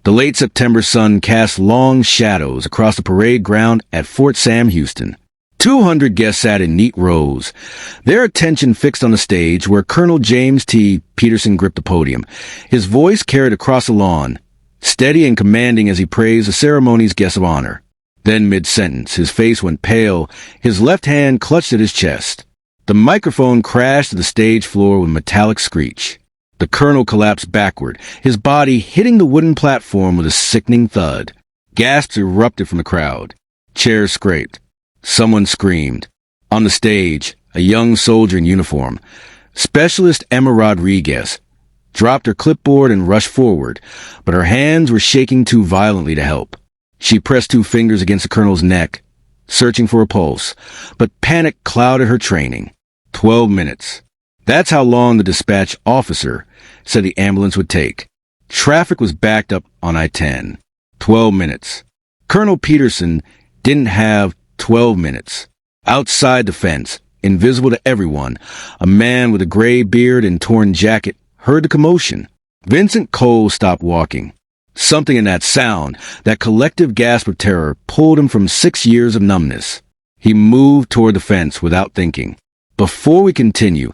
The late September sun cast long shadows across the parade ground at Fort Sam Houston. 200 guests sat in neat rows, their attention fixed on the stage where Colonel James T. Peterson gripped the podium. His voice carried across the lawn, steady and commanding as he praised the ceremony's guest of honor. Then mid-sentence, his face went pale, his left hand clutched at his chest. The microphone crashed to the stage floor with a metallic screech. The colonel collapsed backward, his body hitting the wooden platform with a sickening thud. Gasps erupted from the crowd. Chairs scraped. Someone screamed. On the stage, a young soldier in uniform, Specialist Emma Rodriguez, dropped her clipboard and rushed forward, but her hands were shaking too violently to help. She pressed 2 fingers against the colonel's neck, searching for a pulse, but panic clouded her training. 12 minutes. That's how long the dispatch officer said the ambulance would take. Traffic was backed up on I-10. 12 minutes. Colonel Peterson didn't have 12 minutes. Outside the fence, invisible to everyone, a man with a gray beard and torn jacket heard the commotion. Vincent Cole stopped walking. Something in that sound, that collective gasp of terror, pulled him from 6 years of numbness. He moved toward the fence without thinking. Before we continue,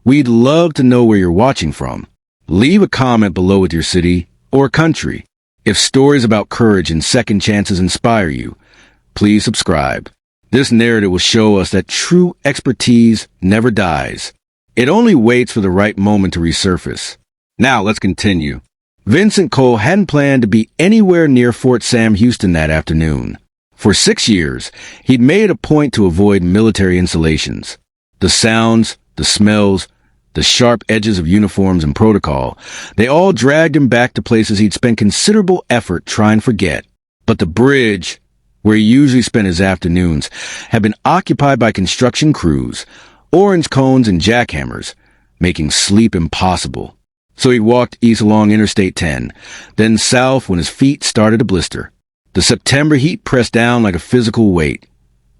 we'd love to know where you're watching from. Leave a comment below with your city or country. If stories about courage and second chances inspire you, please subscribe. This narrative will show us that true expertise never dies. It only waits for the right moment to resurface. Now let's continue. Vincent Cole hadn't planned to be anywhere near Fort Sam Houston that afternoon. For 6 years, he'd made a point to avoid military installations. The sounds, the smells, the sharp edges of uniforms and protocol, they all dragged him back to places he'd spent considerable effort trying to forget. But the bridge, where he usually spent his afternoons, had been occupied by construction crews, orange cones and jackhammers, making sleep impossible. So he walked east along Interstate 10, then south when his feet started to blister. The September heat pressed down like a physical weight,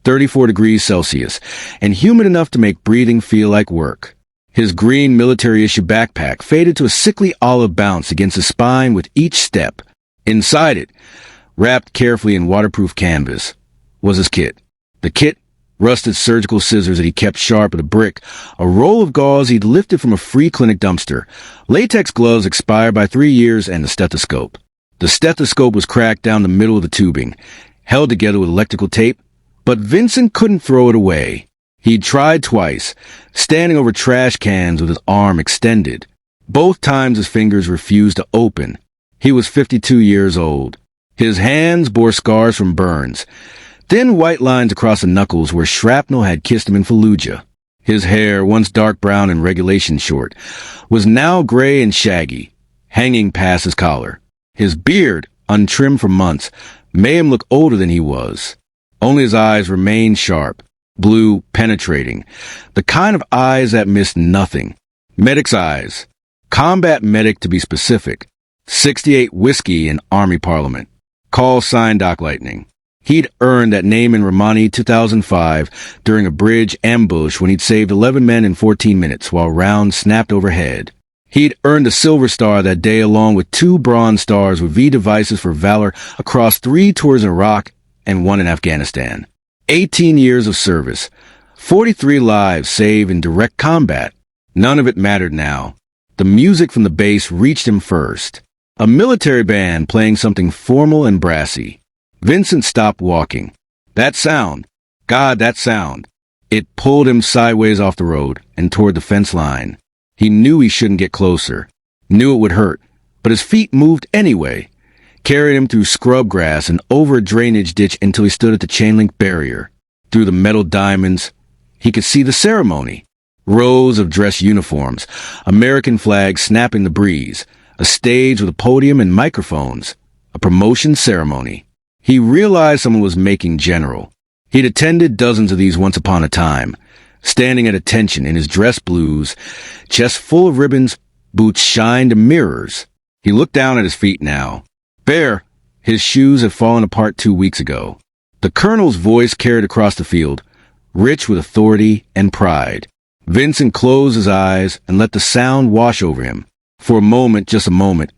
34 degrees Celsius, and humid enough to make breathing feel like work. His green military-issue backpack faded to a sickly olive bounce against his spine with each step. Inside it, wrapped carefully in waterproof canvas, was his kit. The kit, rusted surgical scissors that he kept sharp as a brick, a roll of gauze he'd lifted from a free clinic dumpster, latex gloves expired by 3 years, and the stethoscope. The stethoscope was cracked down the middle of the tubing, held together with electrical tape, but Vincent couldn't throw it away. He'd tried twice, standing over trash cans with his arm extended. Both times his fingers refused to open. He was 52 years old. His hands bore scars from burns, thin white lines across the knuckles where shrapnel had kissed him in Fallujah. His hair, once dark brown and regulation short, was now gray and shaggy, hanging past his collar. His beard, untrimmed for months, made him look older than he was. Only his eyes remained sharp, blue, penetrating, the kind of eyes that missed nothing. Medic's eyes. Combat medic to be specific. 68 whiskey in Army Parliament. Call sign Doc Lightning. He'd earned that name in Romani 2005 during a bridge ambush when he'd saved 11 men in 14 minutes while rounds snapped overhead. He'd earned a Silver Star that day along with 2 Bronze Stars with V devices for valor across 3 tours in Iraq and 1 in Afghanistan. 18 years of service, 43 lives saved in direct combat. None of it mattered now. The music from the base reached him first. A military band playing something formal and brassy. Vincent stopped walking. That sound, God, that sound. It pulled him sideways off the road and toward the fence line. He knew he shouldn't get closer, knew it would hurt, but his feet moved anyway, carried him through scrub grass and over a drainage ditch until he stood at the chain-link barrier. Through the metal diamonds, he could see the ceremony. Rows of dress uniforms, American flags snapping the breeze, a stage with a podium and microphones, a promotion ceremony. He realized someone was making general. He'd attended dozens of these once upon a time, standing at attention in his dress blues, chest full of ribbons, boots shined to mirrors. He looked down at his feet now. Bare, his shoes had fallen apart 2 weeks ago. The colonel's voice carried across the field, rich with authority and pride. Vincent closed his eyes and let the sound wash over him. For a moment, just a moment,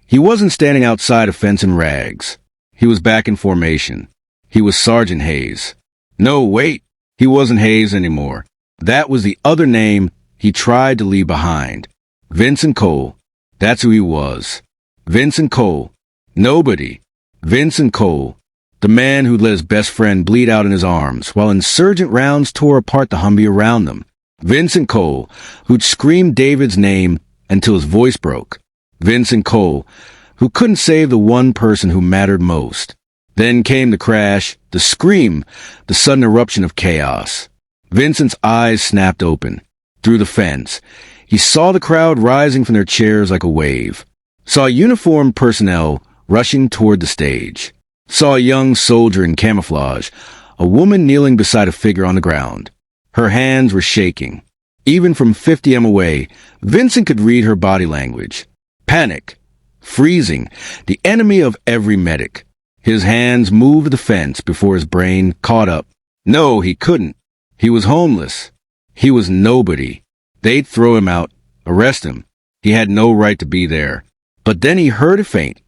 He wasn't standing outside a fence in rags. He was back in formation. He was Sergeant Hayes. No, wait. He wasn't Hayes anymore. That was the other name he tried to leave behind. Vincent Cole. That's who he was. Vincent Cole. Nobody. Vincent Cole. The man who let his best friend bleed out in his arms while insurgent rounds tore apart the Humvee around them. Vincent Cole, who'd screamed David's name until his voice broke. Vincent Cole, who couldn't save the one person who mattered most. Then came the crash, the scream, the sudden eruption of chaos. Vincent's eyes snapped open. Through the fence, he saw the crowd rising from their chairs like a wave. Saw uniformed personnel rushing toward the stage. Saw a young soldier in camouflage, a woman kneeling beside a figure on the ground. Her hands were shaking. Even from 50 m away, Vincent could read her body language. Panic. Freezing. The enemy of every medic. His hands moved the fence before his brain caught up. No, he couldn't. He was homeless. He was nobody. They'd throw him out, arrest him. He had no right to be there. But then he heard a faint,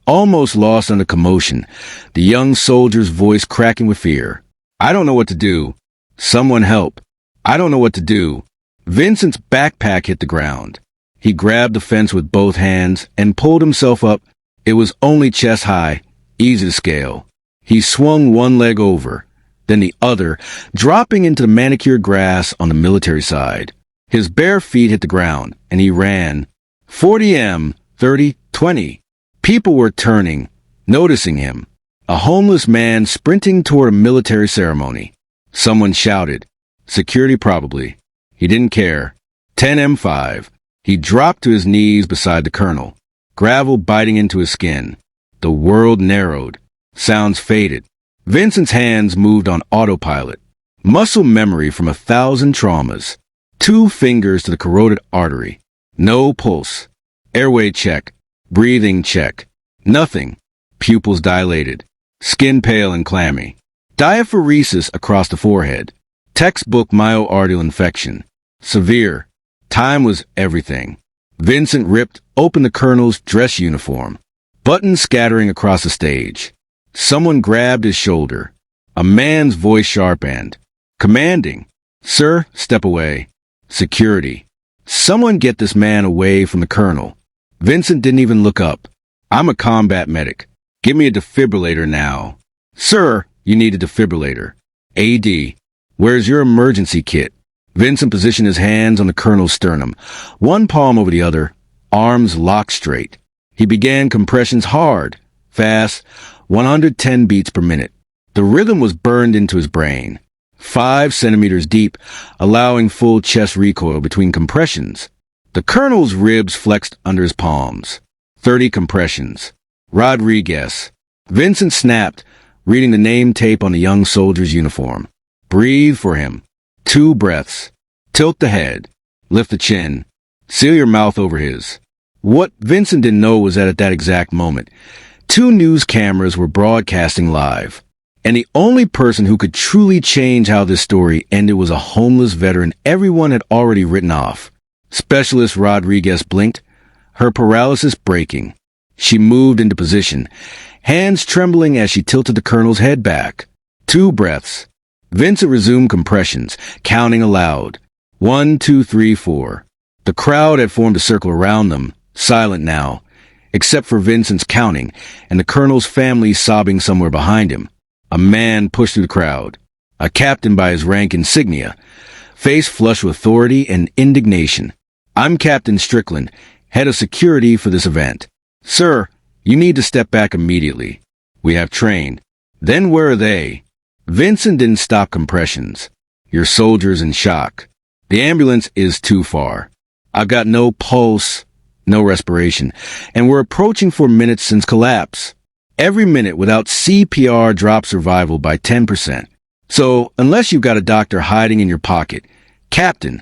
almost lost on the commotion, the young soldier's voice cracking with fear. I don't know what to do. Someone help. I don't know what to do. Vincent's backpack hit the ground. He grabbed the fence with both hands and pulled himself up. It was only chest high, easy to scale. He swung one leg over, then the other, dropping into the manicured grass on the military side. His bare feet hit the ground, and he ran. 40 m, 30, 20. People were turning, noticing him. A homeless man sprinting toward a military ceremony. Someone shouted. Security probably. He didn't care. 10 m5. He dropped to his knees beside the colonel, gravel biting into his skin. The world narrowed. Sounds faded. Vincent's hands moved on autopilot. Muscle memory from 1,000 traumas. 2 fingers to the carotid artery. No pulse. Airway check. Breathing check. Nothing. Pupils dilated. Skin pale and clammy. Diaphoresis across the forehead. Textbook myocardial infection. Severe. Time was everything. Vincent ripped open the colonel's dress uniform. Buttons scattering across the stage. Someone grabbed his shoulder. A man's voice sharpened. Commanding. Sir, step away. Security. Someone get this man away from the colonel. Vincent didn't even look up. I'm a combat medic. Give me a defibrillator now. Sir, you need a defibrillator. AD. Where's your emergency kit? Vincent positioned his hands on the colonel's sternum, one palm over the other, arms locked straight. He began compressions hard, fast, 110 beats per minute. The rhythm was burned into his brain. 5 centimeters deep, allowing full chest recoil between compressions. The colonel's ribs flexed under his palms. 30 compressions. Rodriguez. Vincent snapped, reading the name tape on the young soldier's uniform. Breathe for him. 2 breaths. Tilt the head. Lift the chin. Seal your mouth over his. What Vincent didn't know was that at that exact moment, 2 news cameras were broadcasting live. And the only person who could truly change how this story ended was a homeless veteran everyone had already written off. Specialist Rodriguez blinked, her paralysis breaking. She moved into position, hands trembling as she tilted the colonel's head back. 2 breaths. Vincent resumed compressions, counting aloud. 1, 2, 3, 4. The crowd had formed a circle around them, silent now, except for Vincent's counting and the colonel's family sobbing somewhere behind him. A man pushed through the crowd, a captain by his rank insignia, face flushed with authority and indignation. I'm Captain Strickland, head of security for this event. Sir, you need to step back immediately. We have trained. Then where are they? Vincent didn't stop compressions. Your soldier's in shock. The ambulance is too far. I've got no pulse, no respiration, and we're approaching 4 minutes since collapse. Every minute without CPR drops survival by 10%. So, unless you've got a doctor hiding in your pocket, Captain,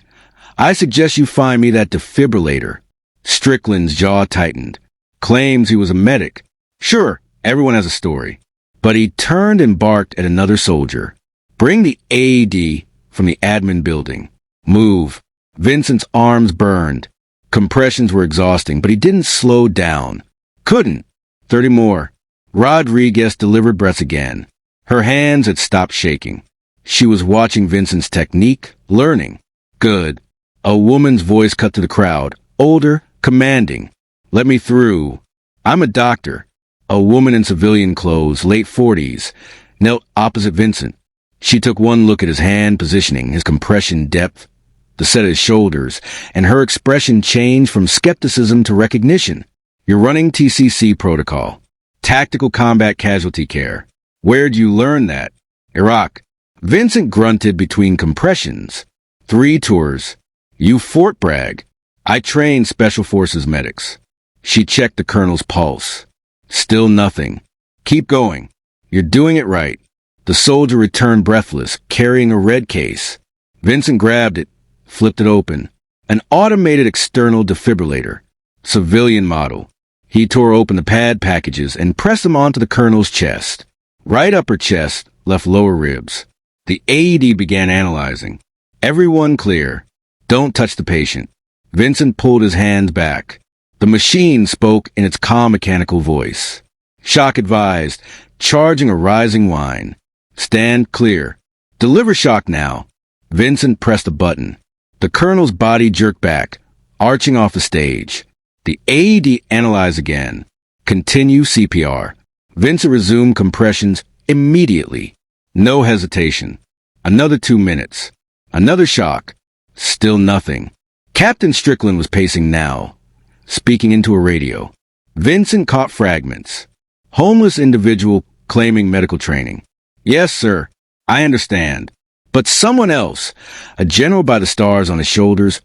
I suggest you find me that defibrillator. Strickland's jaw tightened. Claims he was a medic. Sure, everyone has a story. But he turned and barked at another soldier. Bring the AED from the admin building. Move. Vincent's arms burned. Compressions were exhausting, but he didn't slow down. Couldn't. 30 more. Rodriguez delivered breaths again. Her hands had stopped shaking. She was watching Vincent's technique, learning. Good. A woman's voice cut through the crowd, older, commanding. Let me through. I'm a doctor. A woman in civilian clothes, late 40s, knelt opposite Vincent. She took one look at his hand positioning, his compression depth, the set of his shoulders, and her expression changed from skepticism to recognition. You're running TCC protocol. Tactical Combat Casualty Care. Where'd you learn that? Iraq. Vincent grunted between compressions. 3 tours. You Fort Bragg. I trained Special Forces medics. She checked the colonel's pulse. Still nothing. Keep going. You're doing it right. The soldier returned breathless, carrying a red case. Vincent grabbed it, flipped it open. An automated external defibrillator. Civilian model. He tore open the pad packages and pressed them onto the colonel's chest. Right upper chest, left lower ribs. The AED began analyzing. Everyone clear. Don't touch the patient. Vincent pulled his hand back. The machine spoke in its calm mechanical voice. Shock advised, charging a rising whine. Stand clear. Deliver shock now. Vincent pressed a button. The colonel's body jerked back, arching off the stage. The AED analyzed again. Continue CPR. Vincent resumed compressions immediately. No hesitation. Another 2 minutes. Another shock. Still nothing. Captain Strickland was pacing now, speaking into a radio. Vincent caught fragments. Homeless individual claiming medical training. Yes, sir. I understand. But someone else, a general by the stars on his shoulders,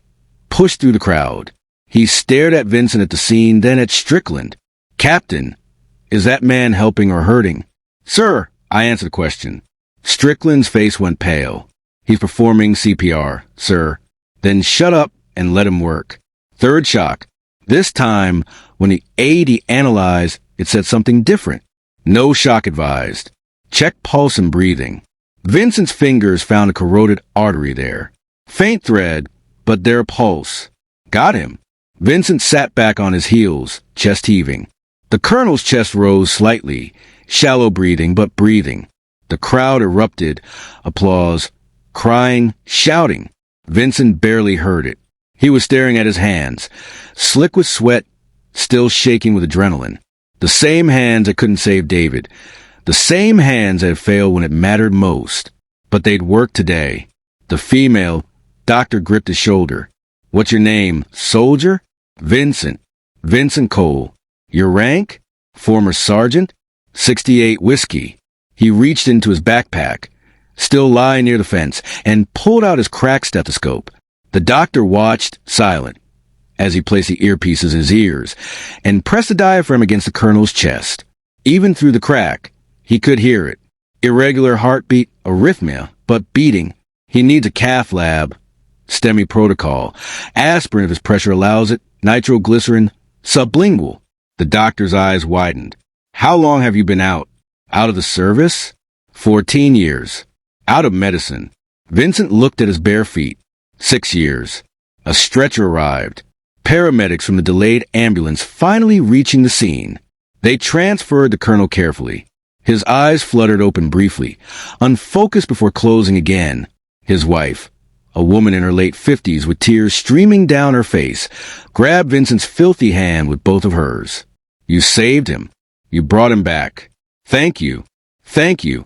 pushed through the crowd. He stared at Vincent at the scene, then at Strickland. Captain, is that man helping or hurting? Sir, I answered the question. Strickland's face went pale. He's performing CPR, sir. Then shut up and let him work. Third shock. This time, when the AED analyzed, it said something different. No shock advised. Check pulse and breathing. Vincent's fingers found a corroded artery there. Faint thread, but their pulse. Got him. Vincent sat back on his heels, chest heaving. The colonel's chest rose slightly, shallow breathing, but breathing. The crowd erupted, applause, crying, shouting. Vincent barely heard it. He was staring at his hands, slick with sweat, still shaking with adrenaline. The same hands that couldn't save David. The same hands that had failed when it mattered most. But they'd work today. The female doctor gripped his shoulder. What's your name, soldier? Vincent. Vincent Cole. Your rank? Former sergeant? 68 whiskey. He reached into his backpack, still lying near the fence, and pulled out his cracked stethoscope. The doctor watched, silent, as he placed the earpieces in his ears and pressed the diaphragm against the colonel's chest. Even through the crack, he could hear it. Irregular heartbeat, arrhythmia, but beating. He needs a cath lab. STEMI protocol. Aspirin if his pressure allows it. Nitroglycerin. Sublingual. The doctor's eyes widened. How long have you been out? Out of the service? 14 years. Out of medicine. Vincent looked at his bare feet. 6 years. A stretcher arrived. Paramedics from the delayed ambulance finally reaching the scene. They transferred the colonel carefully. His eyes fluttered open briefly, unfocused before closing again. His wife, a woman in her late 50s with tears streaming down her face, grabbed Vincent's filthy hand with both of hers. You saved him. You brought him back. Thank you. Thank you.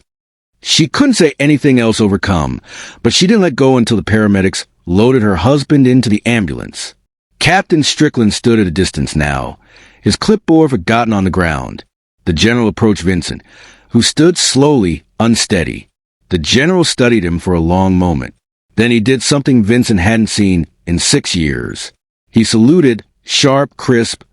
She couldn't say anything else overcome, but she didn't let go until the paramedics loaded her husband into the ambulance. Captain Strickland stood at a distance now, his clipboard forgotten on the ground. The general approached Vincent, who stood slowly, unsteady. The general studied him for a long moment. Then he did something Vincent hadn't seen in 6 years. He saluted, sharp, crisp,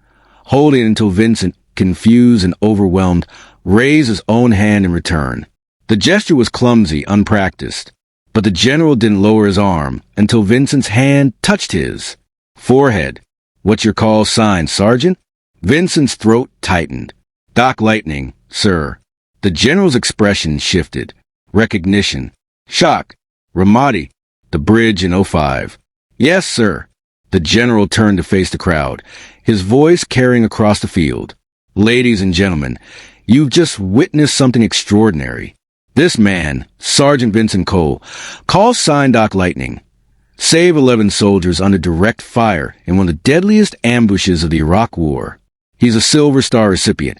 holding until Vincent, confused and overwhelmed, raised his own hand in return. The gesture was clumsy, unpracticed, but the general didn't lower his arm until Vincent's hand touched his. Forehead. What's your call sign, Sergeant? Vincent's throat tightened. Doc Lightning, sir. The general's expression shifted. Recognition. Shock. Ramadi. The bridge in '05. Yes, sir. The general turned to face the crowd, his voice carrying across the field. Ladies and gentlemen, you've just witnessed something extraordinary. This man, Sergeant Vincent Cole, call sign Doc Lightning, saved 11 soldiers under direct fire in one of the deadliest ambushes of the Iraq War. He's a Silver Star recipient,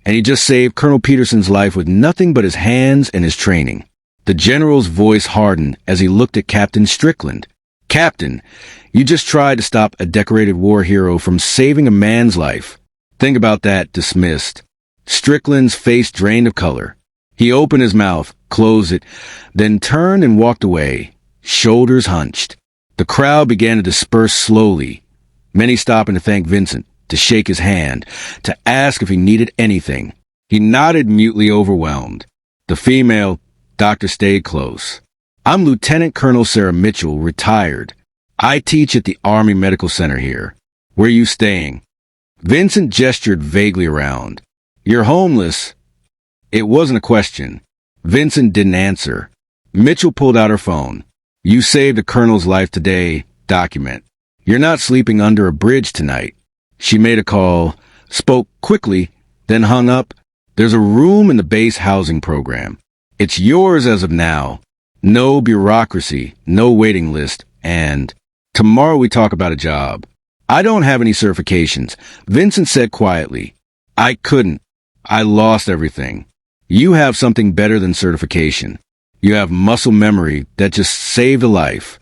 and he just saved Colonel Peterson's life with nothing but his hands and his training. The general's voice hardened as he looked at Captain Strickland. Captain, you just tried to stop a decorated war hero from saving a man's life. Think about that, dismissed. Strickland's face drained of color. He opened his mouth, closed it, then turned and walked away, shoulders hunched. The crowd began to disperse slowly, many stopping to thank Vincent, to shake his hand, to ask if he needed anything. He nodded, mutely overwhelmed. The female doctor stayed close. I'm Lieutenant Colonel Sarah Mitchell, retired. I teach at the Army Medical Center here. Where are you staying? Vincent gestured vaguely around. You're homeless. It wasn't a question. Vincent didn't answer. Mitchell pulled out her phone. You saved a colonel's life today. Document. You're not sleeping under a bridge tonight. She made a call, spoke quickly, then hung up. There's a room in the base housing program. It's yours as of now. No bureaucracy, no waiting list, and tomorrow we talk about a job. I don't have any certifications, Vincent said quietly. I couldn't. I lost everything. You have something better than certification. You have muscle memory that just saved a life.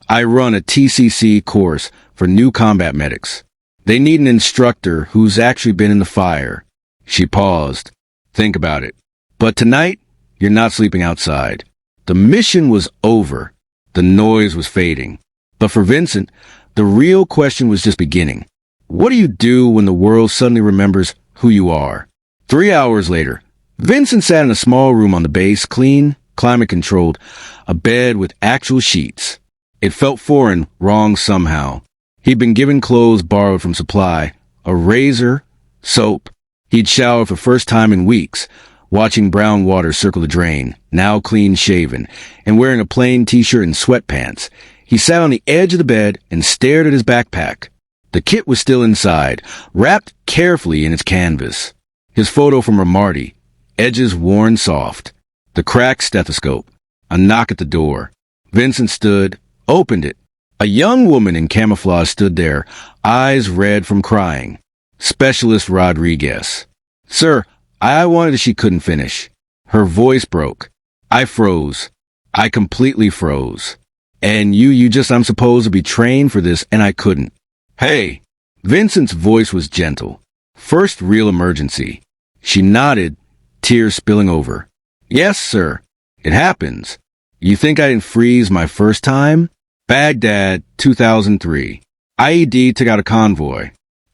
I run a TCC course for new combat medics. They need an instructor who's actually been in the fire. She paused. Think about it. But tonight, you're not sleeping outside. The mission was over. The noise was fading. But for Vincent, the real question was just beginning. What do you do when the world suddenly remembers who you are? 3 hours later, Vincent sat in a small room on the base, clean, climate-controlled, a bed with actual sheets. It felt foreign, wrong somehow. He'd been given clothes borrowed from supply, a razor, soap. He'd showered for the first time in weeks, watching brown water circle the drain, now clean-shaven, and wearing a plain t-shirt and sweatpants. He sat on the edge of the bed and stared at his backpack. The kit was still inside, wrapped carefully in its canvas. His photo from Ramarty, edges worn soft. The cracked stethoscope. A knock at the door. Vincent stood, opened it. A young woman in camouflage stood there, eyes red from crying. Specialist Rodriguez. Sir, I wanted. She couldn't finish. Her voice broke. I froze. I completely froze. And I'm supposed to be trained for this, and I couldn't. Hey! Vincent's voice was gentle. First real emergency. She nodded, tears spilling over. Yes, sir. It happens. You think I didn't freeze my first time? Baghdad, 2003. IED took out a convoy.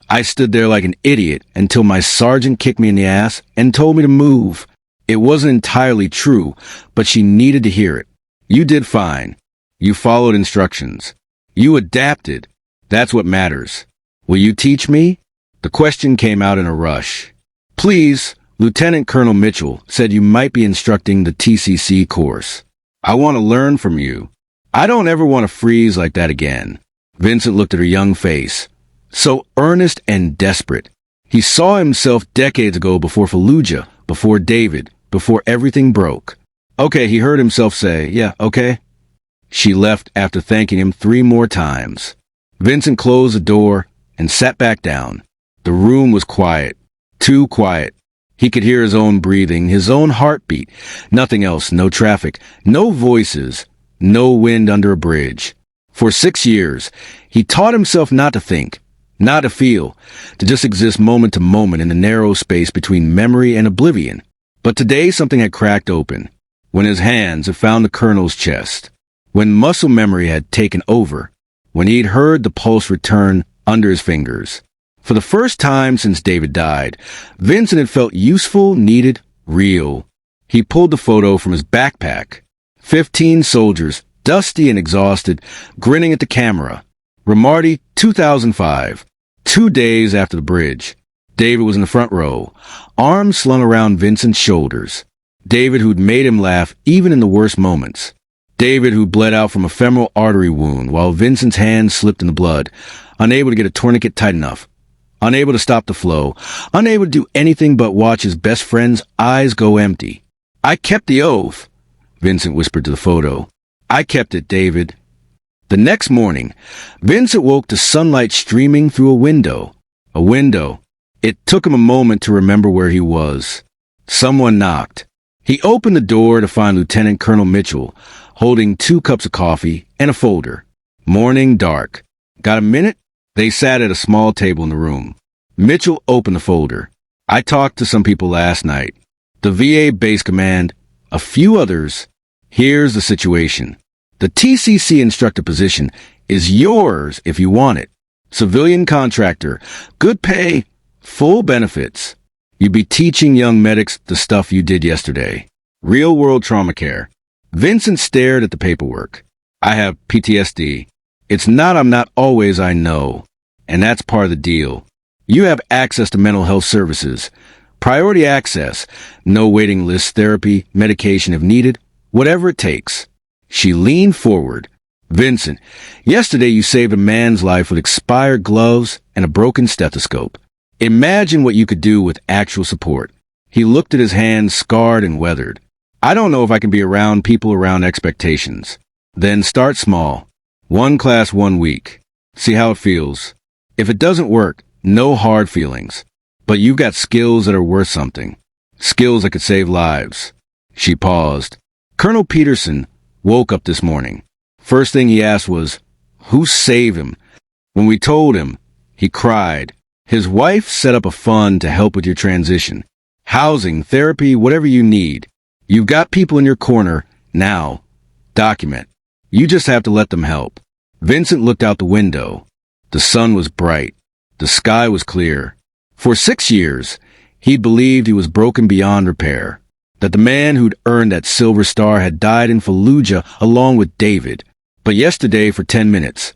I stood there like an idiot until my sergeant kicked me in the ass and told me to move. It wasn't entirely true, but she needed to hear it. You did fine. You followed instructions. You adapted. That's what matters. Will you teach me? The question came out in a rush. Please, Lieutenant Colonel Mitchell said you might be instructing the TCC course. I want to learn from you. I don't ever want to freeze like that again. Vincent looked at her young face. So earnest and desperate. He saw himself decades ago before Fallujah, before David, before everything broke. Okay, he heard himself say, yeah, okay. She left after thanking him 3 more times. Vincent closed the door and sat back down. The room was quiet. Too quiet. He could hear his own breathing, his own heartbeat. Nothing else, no traffic, no voices, no wind under a bridge. For 6 years, he taught himself not to think, not to feel, to just exist moment to moment in the narrow space between memory and oblivion. But today something had cracked open, when his hands had found the colonel's chest, when muscle memory had taken over, when he'd heard the pulse return under his fingers. For the first time since David died, Vincent had felt useful, needed, real. He pulled the photo from his backpack. 15 soldiers, dusty and exhausted, grinning at the camera. Ramarty, 2005. 2 days after the bridge. David was in the front row, arms slung around Vincent's shoulders. David who'd made him laugh even in the worst moments. David who bled out from a femoral artery wound while Vincent's hand slipped in the blood, unable to get a tourniquet tight enough. unable to stop the flow, unable to do anything but watch his best friend's eyes go empty. "I kept the oath," Vincent whispered to the photo. "I kept it, David." The next morning, Vincent woke to sunlight streaming through a window. A window. It took him a moment to remember where he was. Someone knocked. He opened the door to find Lieutenant Colonel Mitchell, holding 2 cups of coffee and a folder. Morning dark. "Got a minute?" They sat at a small table in the room. Mitchell opened the folder. "I talked to some people last night. The VA base command, a few others. Here's the situation. The TCC instructor position is yours if you want it. Civilian contractor, good pay, full benefits. You'd be teaching young medics the stuff you did yesterday. Real-world trauma care." Vincent stared at the paperwork. "I have PTSD. It's not I'm not always I know. And that's part of the deal. You have access to mental health services. Priority access. No waiting list, therapy, medication if needed. Whatever it takes." She leaned forward. "Vincent, yesterday you saved a man's life with expired gloves and a broken stethoscope. Imagine what you could do with actual support." He looked at his hands, scarred and weathered. "I don't know if I can be around people around expectations." "Then start small. 1 class 1 week. See how it feels. If it doesn't work, no hard feelings. But you've got skills that are worth something. Skills that could save lives." She paused. Colonel Peterson woke up this morning. First thing he asked was, "Who saved him?" When we told him, he cried. His wife set up a fund to help with your transition. Housing, therapy, whatever you need. You've got people in your corner. Now, document. You just have to let them help. Vincent looked out the window. The sun was bright. The sky was clear. For 6 years, he'd believed he was broken beyond repair. That the man who'd earned that Silver Star had died in Fallujah along with David. But yesterday, for 10 minutes,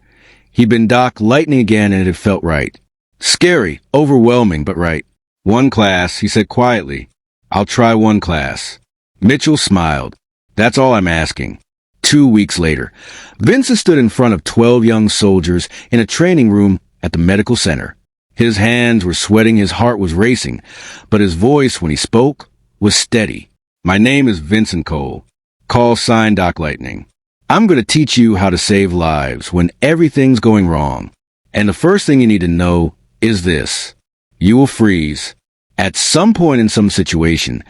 he'd been docked lightning again and it had felt right. Scary, overwhelming, but right. 1 class, he said quietly. "I'll try 1 class." Mitchell smiled. "That's all I'm asking." 2 weeks later, Vincent stood in front of 12 young soldiers in a training room at the medical center. His hands were sweating, his heart was racing, but his voice, when he spoke, was steady. "My name is Vincent Cole. Call sign Doc Lightning. I'm going to teach you how to save lives when everything's going wrong. And the first thing you need to know is this. You will freeze. At some point in some situation,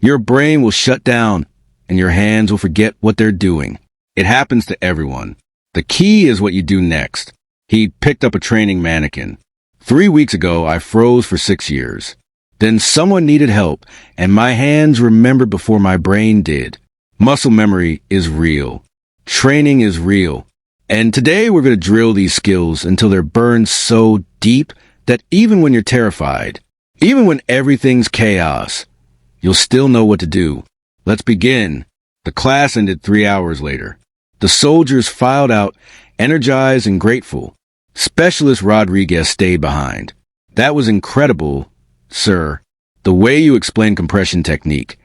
your brain will shut down and your hands will forget what they're doing. It happens to everyone. The key is what you do next." He picked up a training mannequin. 3 weeks ago, I froze for 6 years. Then someone needed help, and my hands remembered before my brain did. Muscle memory is real. Training is real. And today we're going to drill these skills until they're burned so deep that even when you're terrified, even when everything's chaos, you'll still know what to do. Let's begin. The class ended 3 hours later. The soldiers filed out, energized and grateful. Specialist Rodriguez stayed behind. "That was incredible, sir. The way you explain compression technique.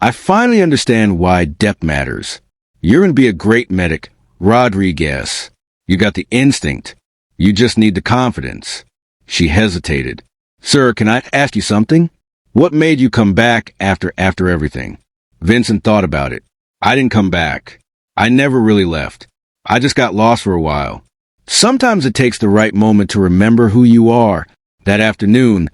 I finally understand why depth matters. You're going to be a great medic, Rodriguez. You got the instinct. You just need the confidence." She hesitated. "Sir, can I ask you something? What made you come back after everything?" Vincent thought about it. "I didn't come back. I never really left. I just got lost for a while. Sometimes it takes the right moment to remember who you are." That afternoon,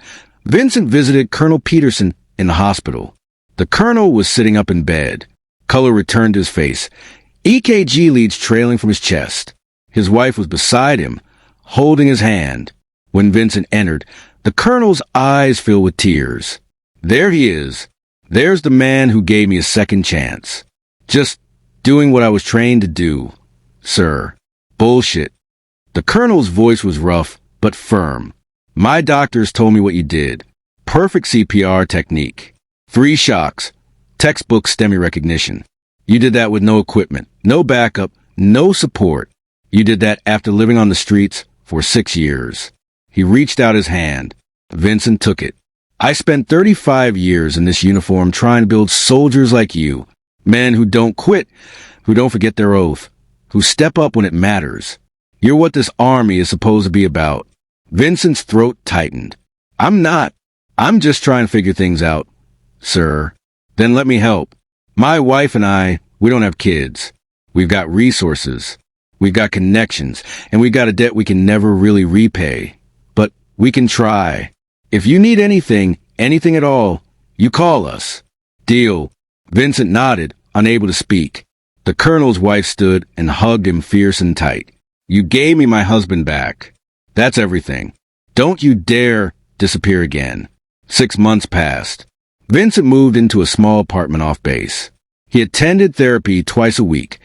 Vincent visited Colonel Peterson in the hospital. The colonel was sitting up in bed. Color returned to his face. EKG leads trailing from his chest. His wife was beside him, holding his hand. When Vincent entered, the colonel's eyes filled with tears. "There he is. There's the man who gave me a second chance. Just doing what I was trained to do, sir." "Bullshit." The colonel's voice was rough, but firm. "My doctors told me what you did. Perfect CPR technique. 3 shocks. Textbook STEMI recognition. You did that with no equipment, no backup, no support. You did that after living on the streets for 6 years." He reached out his hand. Vincent took it. "I spent 35 years in this uniform trying to build soldiers like you. Men who don't quit, who don't forget their oath, who step up when it matters. You're what this army is supposed to be about. Vincent's throat tightened. I'm not. I'm just trying to figure things out, sir. Then let me help. My wife and I, we don't have kids. We've got resources. We've got connections, and we've got a debt we can never really repay. But we can try. If you need anything at all, you call us. Deal. Vincent nodded, unable to speak. The colonel's wife stood and hugged him fierce and tight. You gave me my husband back. That's everything. Don't you dare disappear again. 6 months passed. Vincent moved into a small apartment off base. He attended therapy twice a week,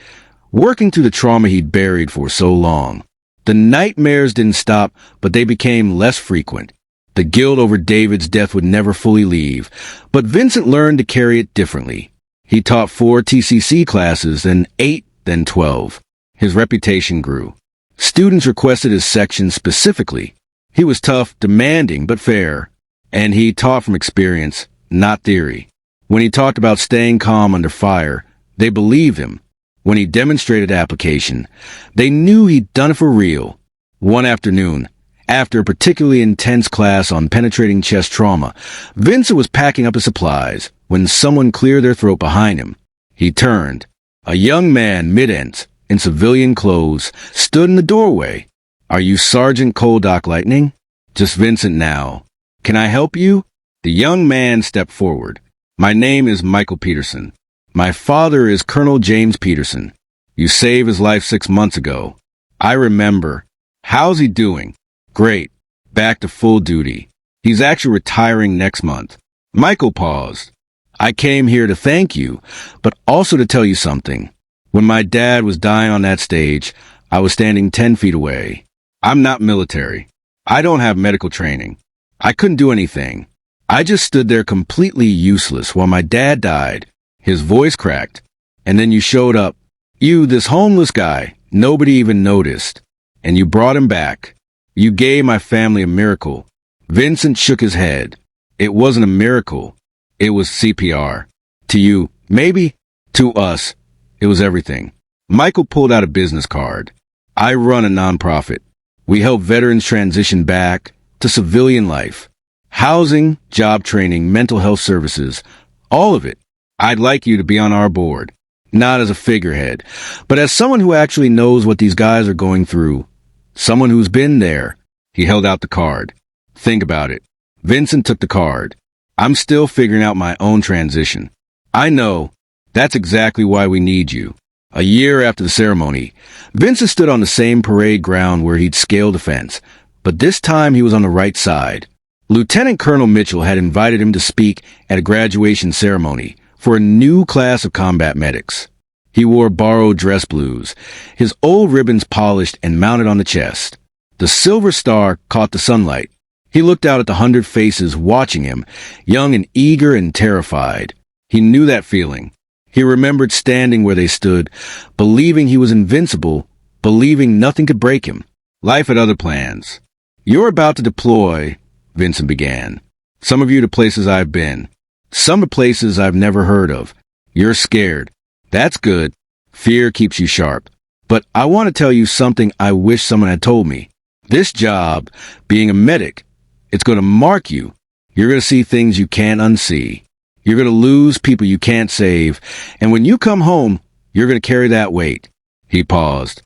working through the trauma he'd buried for so long. The nightmares didn't stop, but they became less frequent. The guilt over David's death would never fully leave, but Vincent learned to carry it differently. He taught 4 TCC classes, then 8, then 12. His reputation grew. Students requested his section specifically. He was tough, demanding, but fair. And he taught from experience, not theory. When he talked about staying calm under fire, they believed him. When he demonstrated application, they knew he'd done it for real. One afternoon, after a particularly intense class on penetrating chest trauma, Vincent was packing up his supplies when someone cleared their throat behind him. He turned. A young man, mid-ends, in civilian clothes, stood in the doorway. Are you Sergeant Coldock Lightning? Just Vincent now. Can I help you? The young man stepped forward. My name is Michael Peterson. My father is Colonel James Peterson. You saved his life 6 months ago. I remember. How's he doing? Great. Back to full duty. He's actually retiring next month. Michael paused. I came here to thank you, but also to tell you something. When my dad was dying on that stage, I was standing 10 feet away. I'm not military. I don't have medical training. I couldn't do anything. I just stood there completely useless while my dad died. His voice cracked. And then you showed up. You, this homeless guy, nobody even noticed. And you brought him back. You gave my family a miracle. Vincent shook his head. It wasn't a miracle. It was CPR. To you, maybe. To us, it was everything. Michael pulled out a business card. I run a nonprofit. We help veterans transition back to civilian life. Housing, job training, mental health services, all of it. I'd like you to be on our board. Not as a figurehead, but as someone who actually knows what these guys are going through. Someone who's been there. He held out the card. Think about it. Vincent took the card. I'm still figuring out my own transition. I know. That's exactly why we need you. A year after the ceremony, Vincent stood on the same parade ground where he'd scaled a fence, but this time he was on the right side. Lieutenant Colonel Mitchell had invited him to speak at a graduation ceremony for a new class of combat medics. He wore borrowed dress blues, his old ribbons polished and mounted on the chest. The silver star caught the sunlight. He looked out at the 100 faces watching him, young and eager and terrified. He knew that feeling. He remembered standing where they stood, believing he was invincible, believing nothing could break him. Life had other plans. You're about to deploy, Vincent began. Some of you to places I've been. Some to places I've never heard of. You're scared. That's good. Fear keeps you sharp. But I want to tell you something I wish someone had told me. This job, being a medic, it's going to mark you. You're going to see things you can't unsee. You're going to lose people you can't save. And when you come home, you're going to carry that weight. He paused.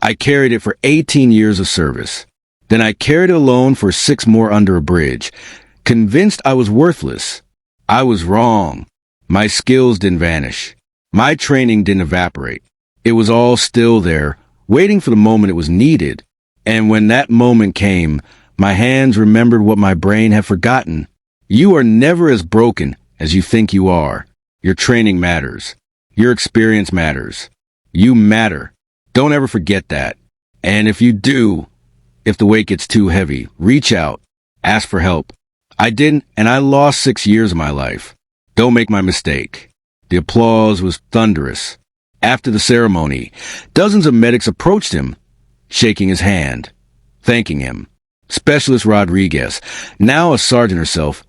I carried it for 18 years of service. Then I carried it alone for 6 more under a bridge, convinced I was worthless. I was wrong. My skills didn't vanish. My training didn't evaporate. It was all still there, waiting for the moment it was needed. And when that moment came, my hands remembered what my brain had forgotten. You are never as broken as you think you are. Your training matters. Your experience matters. You matter. Don't ever forget that. And if you do, if the weight gets too heavy, reach out. Ask for help. I didn't, and I lost 6 years of my life. Don't make my mistake. The applause was thunderous. After the ceremony, dozens of medics approached him, shaking his hand, thanking him. Specialist Rodriguez, now a sergeant herself,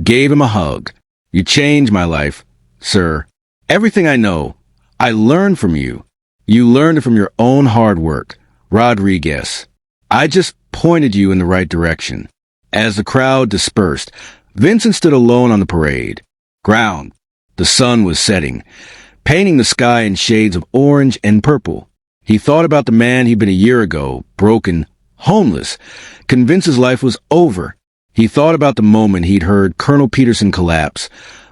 gave him a hug. You changed my life, sir. Everything I know, I learned from you. You learned it from your own hard work, Rodriguez. I just pointed you in the right direction. As the crowd dispersed, Vincent stood alone on the parade ground. The sun was setting, painting the sky in shades of orange and purple. He thought about the man he'd been a year ago, broken, homeless, convinced his life was over. He thought about the moment he'd heard Colonel Peterson collapse,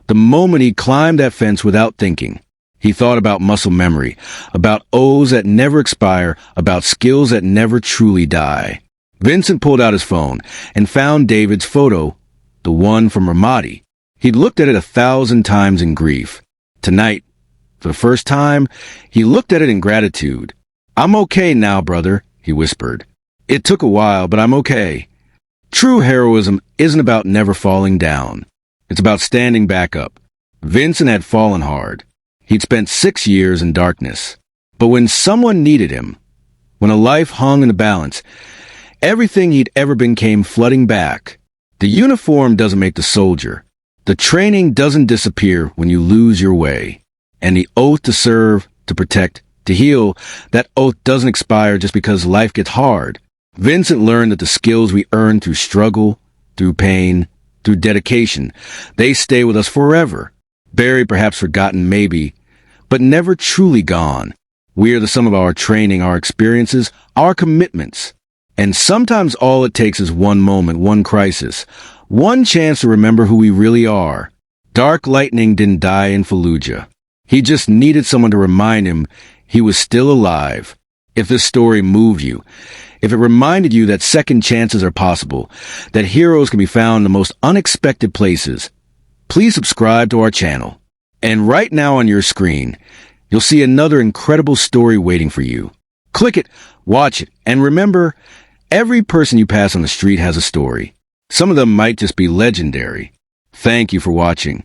the moment he climbed that fence without thinking. He thought about muscle memory, about O's that never expire, about skills that never truly die. Vincent pulled out his phone and found David's photo, the one from Ramadi. He'd looked at it 1,000 times in grief. Tonight, for the first time, he looked at it in gratitude. "I'm okay now, brother," he whispered. "It took a while, but I'm okay." True heroism isn't about never falling down. It's about standing back up. Vincent had fallen hard. He'd spent 6 years in darkness. But when someone needed him, when a life hung in the balance, everything he'd ever been came flooding back. The uniform doesn't make the soldier. The training doesn't disappear when you lose your way. And the oath to serve, to protect, to heal, that oath doesn't expire just because life gets hard. Vincent learned that the skills we earn through struggle, through pain, through dedication, they stay with us forever. Buried, perhaps forgotten, maybe, but never truly gone. We are the sum of our training, our experiences, our commitments. And sometimes all it takes is one moment, one crisis, one chance to remember who we really are. Dark Lightning didn't die in Fallujah. He just needed someone to remind him he was still alive. If this story moved you, if it reminded you that second chances are possible, that heroes can be found in the most unexpected places, please subscribe to our channel. And right now on your screen, you'll see another incredible story waiting for you. Click it, watch it, and remember, every person you pass on the street has a story. Some of them might just be legendary. Thank you for watching.